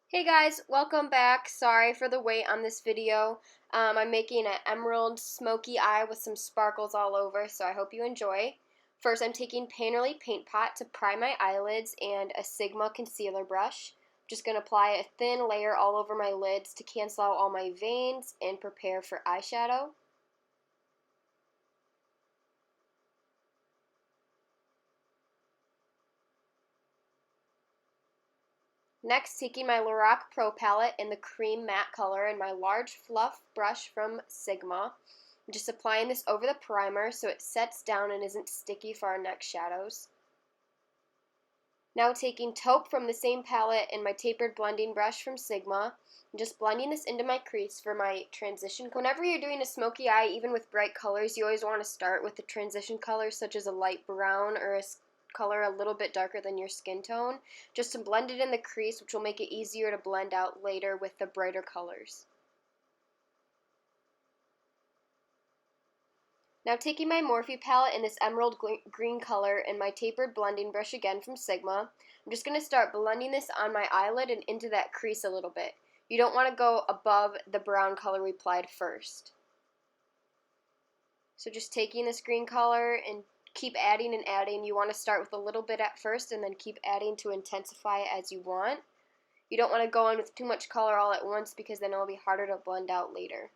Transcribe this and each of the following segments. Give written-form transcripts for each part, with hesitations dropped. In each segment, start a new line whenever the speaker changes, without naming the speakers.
Hey guys, welcome back. Sorry for the wait on this video. I'm making an emerald smoky eye with some sparkles all over, so I hope you enjoy. First, I'm taking Painterly Paint Pot to prime my eyelids and a Sigma concealer brush. I'm just going to apply a thin layer all over my lids to cancel out all my veins and prepare for eyeshadow. Next, taking my Lorac Pro palette in the cream matte color and my large fluff brush from Sigma. I'm just applying this over the primer so it sets down and isn't sticky for our next shadows. Now taking taupe from the same palette and my tapered blending brush from Sigma, I'm just blending this into my crease for my transition. Whenever you're doing a smoky eye, even with bright colors, you always want to start with the transition colors such as a light brown or a color a little bit darker than your skin tone, just to blend it in the crease, which will make it easier to blend out later with the brighter colors. Now taking my Morphe palette in this emerald green color and my tapered blending brush again from Sigma, I'm just going to start blending this on my eyelid and into that crease a little bit. You don't want to go above the brown color we applied first. So just taking this green color and keep adding and adding. You want to start with a little bit at first and then keep adding to intensify it as you want. You don't want to go in with too much color all at once because then it'll be harder to blend out later.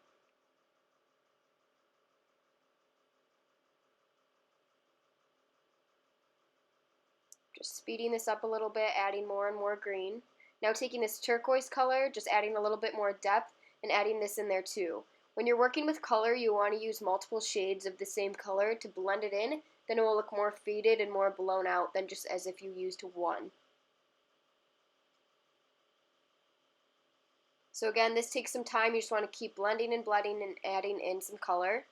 Just speeding this up a little bit, adding more and more green. Now taking this turquoise color, just adding a little bit more depth and adding this in there too. When you're working with color, you want to use multiple shades of the same color to blend it in. Then it will look more faded and more blown out than just as if you used one. So again, this takes some time. You just want to keep blending and blending and adding in some color.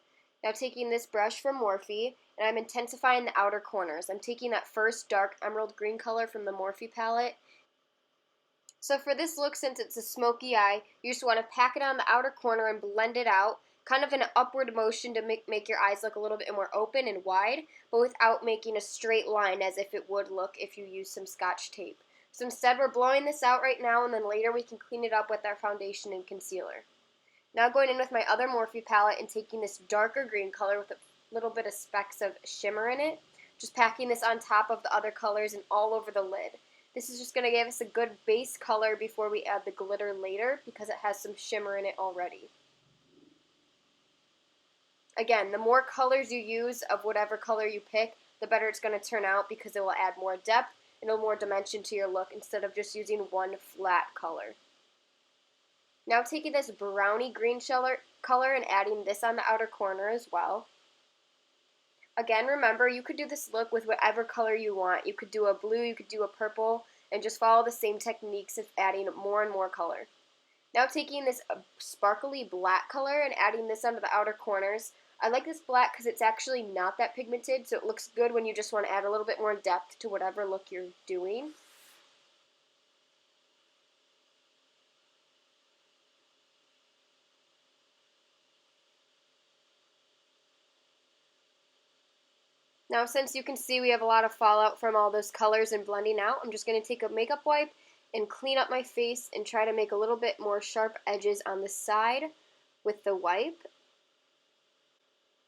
Now taking this brush from Morphe, and I'm intensifying the outer corners. I'm taking that first dark emerald green color from the Morphe palette. So for this look, since it's a smoky eye, you just want to pack it on the outer corner and blend it out, kind of in an upward motion to make your eyes look a little bit more open and wide, but without making a straight line as if it would look if you use some Scotch tape. So instead we're blowing this out right now, and then later we can clean it up with our foundation and concealer. Now going in with my other Morphe palette and taking this darker green color with a little bit of specks of shimmer in it, just packing this on top of the other colors and all over the lid. This is just going to give us a good base color before we add the glitter later because it has some shimmer in it already. Again, the more colors you use of whatever color you pick, the better it's going to turn out because it will add more depth and more dimension to your look instead of just using one flat color. Now taking this brownie green color and adding this on the outer corner as well. Again, remember, you could do this look with whatever color you want. You could do a blue, you could do a purple, and just follow the same techniques of adding more and more color. Now taking this sparkly black color and adding this onto the outer corners. I like this black because it's actually not that pigmented, so it looks good when you just want to add a little bit more depth to whatever look you're doing. Now since you can see we have a lot of fallout from all those colors and blending out, I'm just going to take a makeup wipe and clean up my face and try to make a little bit more sharp edges on the side with the wipe.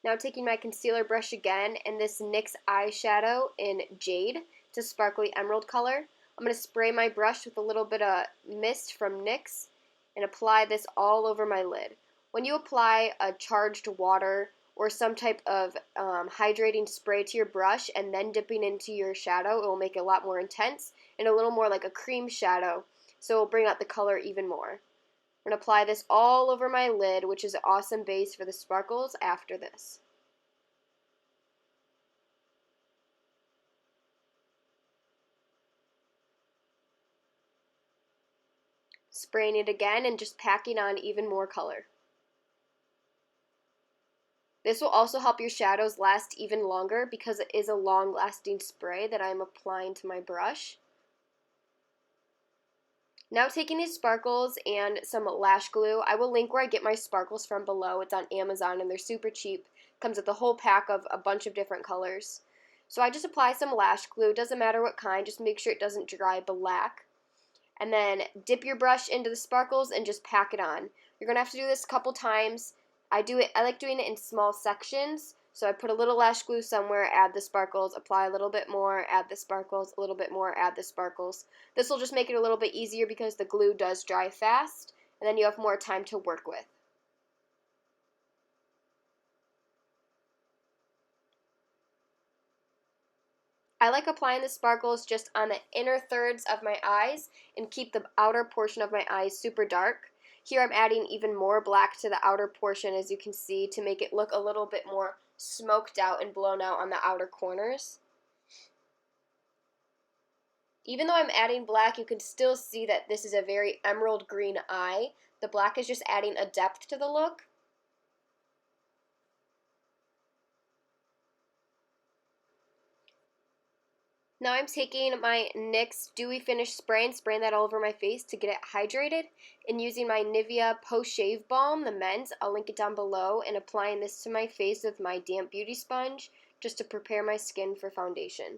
Now taking my concealer brush again and this NYX eyeshadow in Jade, it's a sparkly emerald color. I'm going to spray my brush with a little bit of mist from NYX and apply this all over my lid. When you apply a charged water or some type of hydrating spray to your brush and then dipping into your shadow, it will make it a lot more intense and a little more like a cream shadow, so it will bring out the color even more. I'm going to apply this all over my lid, which is an awesome base for the sparkles after this. Spraying it again and just packing on even more color. This will also help your shadows last even longer because it is a long-lasting spray that I'm applying to my brush. Now taking these sparkles and some lash glue, I will link where I get my sparkles from below. It's on Amazon and they're super cheap. Comes with a whole pack of a bunch of different colors. So I just apply some lash glue, doesn't matter what kind, just make sure it doesn't dry black. and then dip your brush into the sparkles and just pack it on. You're going to have to do this a couple times. I like doing it in small sections. So I put a little lash glue somewhere, add the sparkles, apply a little bit more, add the sparkles, a little bit more, add the sparkles. This will just make it a little bit easier because the glue does dry fast, and then you have more time to work with. I like applying the sparkles just on the inner thirds of my eyes and keep the outer portion of my eyes super dark. Here I'm adding even more black to the outer portion, as you can see, to make it look a little bit more smoked out and blown out on the outer corners. Even though I'm adding black, you can still see that this is a very emerald green eye. The black is just adding a depth to the look. Now I'm taking my NYX Dewy Finish Spray and spraying that all over my face to get it hydrated, and using my Nivea Post Shave Balm, the men's, I'll link it down below, and applying this to my face with my damp beauty sponge just to prepare my skin for foundation.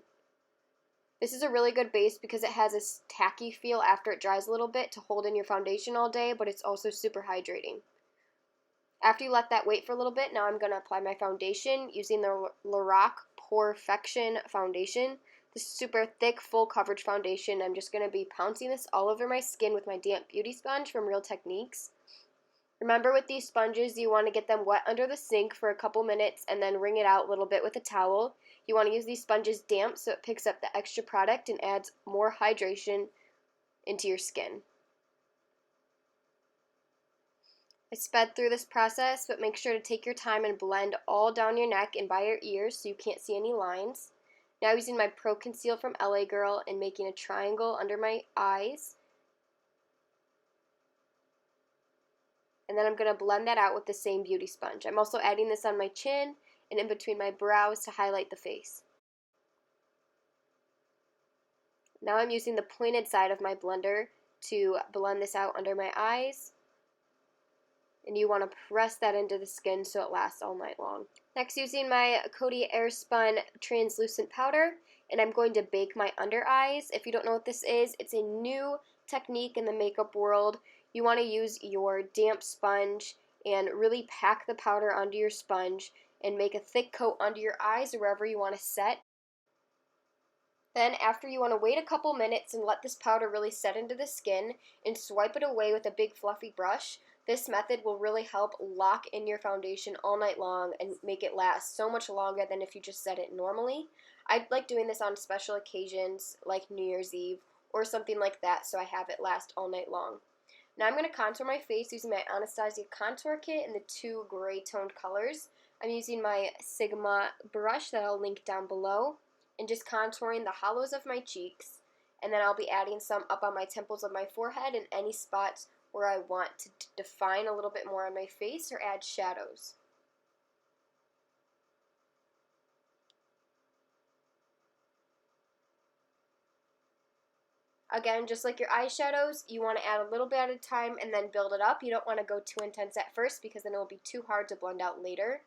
This is a really good base because it has a tacky feel after it dries a little bit to hold in your foundation all day, but it's also super hydrating. After you let that wait for a little bit, now I'm going to apply my foundation using the Lorac Perfection Foundation. This is super thick, full coverage foundation. I'm just going to be pouncing this all over my skin with my damp beauty sponge from Real Techniques. Remember, with these sponges, you want to get them wet under the sink for a couple minutes and then wring it out a little bit with a towel. You want to use these sponges damp so it picks up the extra product and adds more hydration into your skin. I sped through this process, but make sure to take your time and blend all down your neck and by your ears so you can't see any lines. Now using my Pro Conceal from LA Girl and making a triangle under my eyes. And then I'm going to blend that out with the same beauty sponge. I'm also adding this on my chin and in between my brows to highlight the face. Now I'm using the pointed side of my blender to blend this out under my eyes. And you want to press that into the skin so it lasts all night long. Next, using my Coty Airspun translucent powder, and I'm going to bake my under eyes. If you don't know what this is, it's a new technique in the makeup world. You want to use your damp sponge and really pack the powder onto your sponge and make a thick coat under your eyes or wherever you want to set. Then after, you want to wait a couple minutes and let this powder really set into the skin and swipe it away with a big fluffy brush. This method will really help lock in your foundation all night long and make it last so much longer than if you just set it normally. I like doing this on special occasions like New Year's Eve or something like that so I have it last all night long. Now I'm going to contour my face using my Anastasia contour kit in the two gray toned colors. I'm using my Sigma brush that I'll link down below and just contouring the hollows of my cheeks, and then I'll be adding some up on my temples of my forehead and any spots where I want to define a little bit more on my face or add shadows. Again, just like your eyeshadows, you want to add a little bit at a time and then build it up. You don't want to go too intense at first because then it will be too hard to blend out later.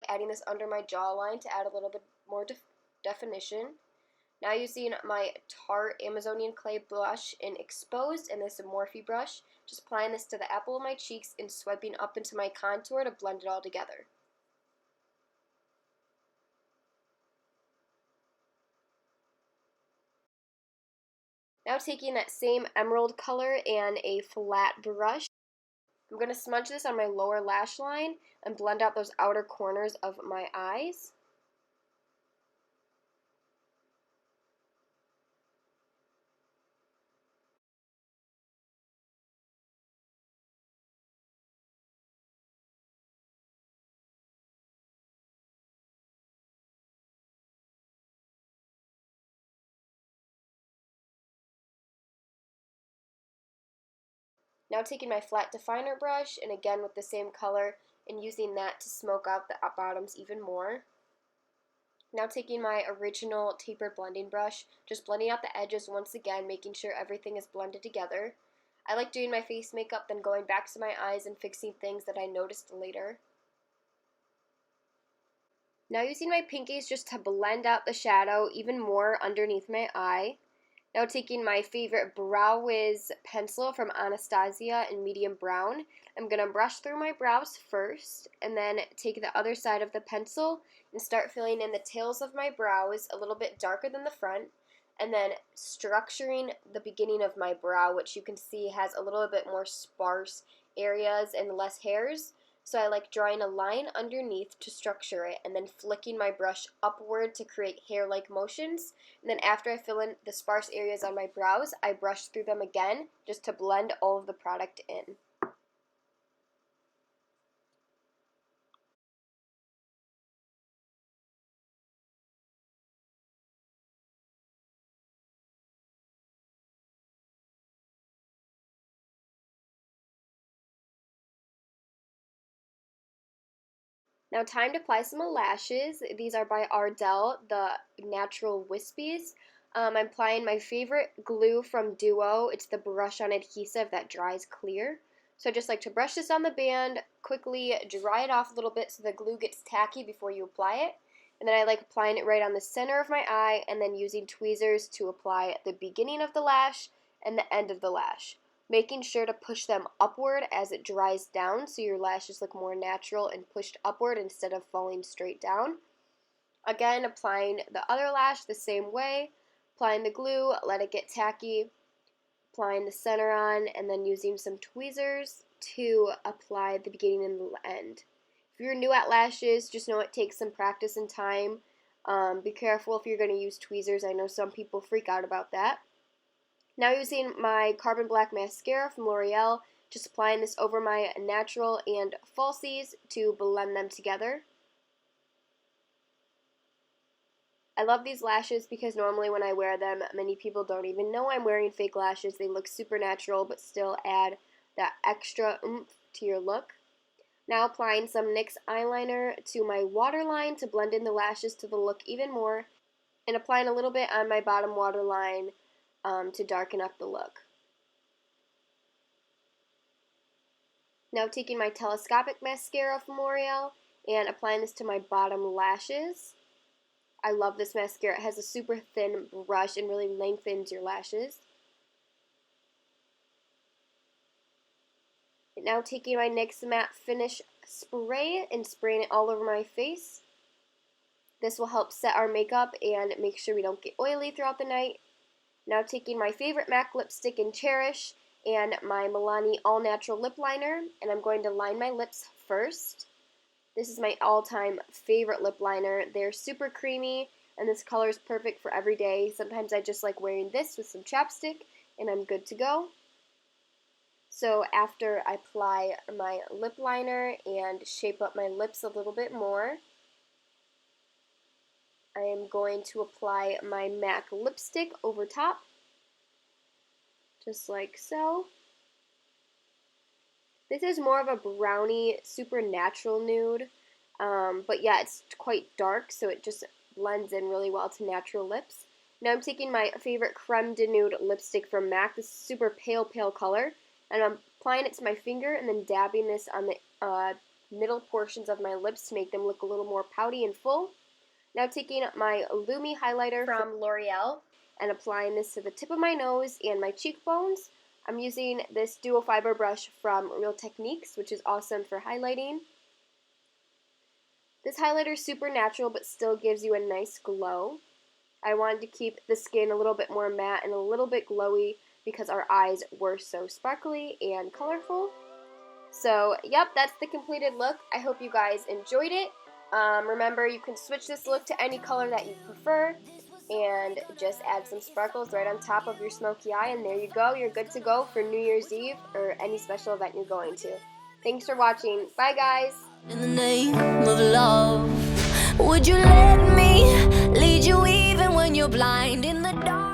Adding this under my jawline to add a little bit more definition. Now using my Tarte Amazonian Clay blush in Exposed and this Morphe brush, just applying this to the apple of my cheeks and swiping up into my contour to blend it all together. Now taking that same emerald color and a flat brush, I'm going to smudge this on my lower lash line and blend out those outer corners of my eyes. Now taking my flat definer brush and again with the same color and using that to smoke out the bottoms even more. Now taking my original tapered blending brush, just blending out the edges once again, making sure everything is blended together. I like doing my face makeup, then going back to my eyes and fixing things that I noticed later. Now using my pinkies just to blend out the shadow even more underneath my eye. Now taking my favorite Brow Wiz pencil from Anastasia in medium brown, I'm going to brush through my brows first and then take the other side of the pencil and start filling in the tails of my brows a little bit darker than the front, and then structuring the beginning of my brow, which you can see has a little bit more sparse areas and less hairs. So I like drawing a line underneath to structure it and then flicking my brush upward to create hair-like motions. And then after I fill in the sparse areas on my brows, I brush through them again just to blend all of the product in. Now time to apply some lashes. These are by Ardell, the Natural Wispies. I'm applying my favorite glue from Duo. It's the brush on adhesive that dries clear. So I just like to brush this on the band, quickly dry it off a little bit so the glue gets tacky before you apply it. And then I like applying it right on the center of my eye and then using tweezers to apply the beginning of the lash and the end of the lash, making sure to push them upward as it dries down so your lashes look more natural and pushed upward instead of falling straight down. Again, applying the other lash the same way, applying the glue, let it get tacky, applying the center on, and then using some tweezers to apply the beginning and the end. If you're new at lashes, just know it takes some practice and time. Be careful if you're going to use tweezers. I know some people freak out about that. Now using my Carbon Black mascara from L'Oreal, just applying this over my natural and falsies to blend them together. I love these lashes because normally when I wear them, many people don't even know I'm wearing fake lashes. They look super natural but still add that extra oomph to your look. Now applying some NYX eyeliner to my waterline to blend in the lashes to the look even more, and applying a little bit on my bottom waterline to darken up the look. Now taking my telescopic mascara from L'Oreal and applying this to my bottom lashes. I love this mascara. It has a super thin brush and really lengthens your lashes. And now taking my NYX Matte Finish spray and spraying it all over my face. This will help set our makeup and make sure we don't get oily throughout the night. Now taking my favorite MAC lipstick in Cherish and my Milani All Natural Lip Liner, and I'm going to line my lips first. This is my all-time favorite lip liner. They're super creamy, and this color is perfect for every day. Sometimes I just like wearing this with some chapstick, and I'm good to go. So after I apply my lip liner and shape up my lips a little bit more, I am going to apply my MAC lipstick over top, just like so. This is more of a brownie, super natural nude, but yeah, it's quite dark, so it just blends in really well to natural lips. Now I'm taking my favorite Creme de Nude lipstick from MAC, this super pale color, and I'm applying it to my finger and then dabbing this on the middle portions of my lips to make them look a little more pouty and full. Now taking my Lumi highlighter from L'Oreal and applying this to the tip of my nose and my cheekbones. I'm using this dual fiber brush from Real Techniques, which is awesome for highlighting. This highlighter is super natural but still gives you a nice glow. I wanted to keep the skin a little bit more matte and a little bit glowy because our eyes were so sparkly and colorful. So, yep, that's the completed look. I hope you guys enjoyed it. Remember, you can switch this look to any color that you prefer and just add some sparkles right on top of your smoky eye, and there you go. You're good to go for New Year's Eve or any special event you're going to. Thanks for watching. Bye, guys.
In the name of love, would you let me lead you even when you're blind in the dark?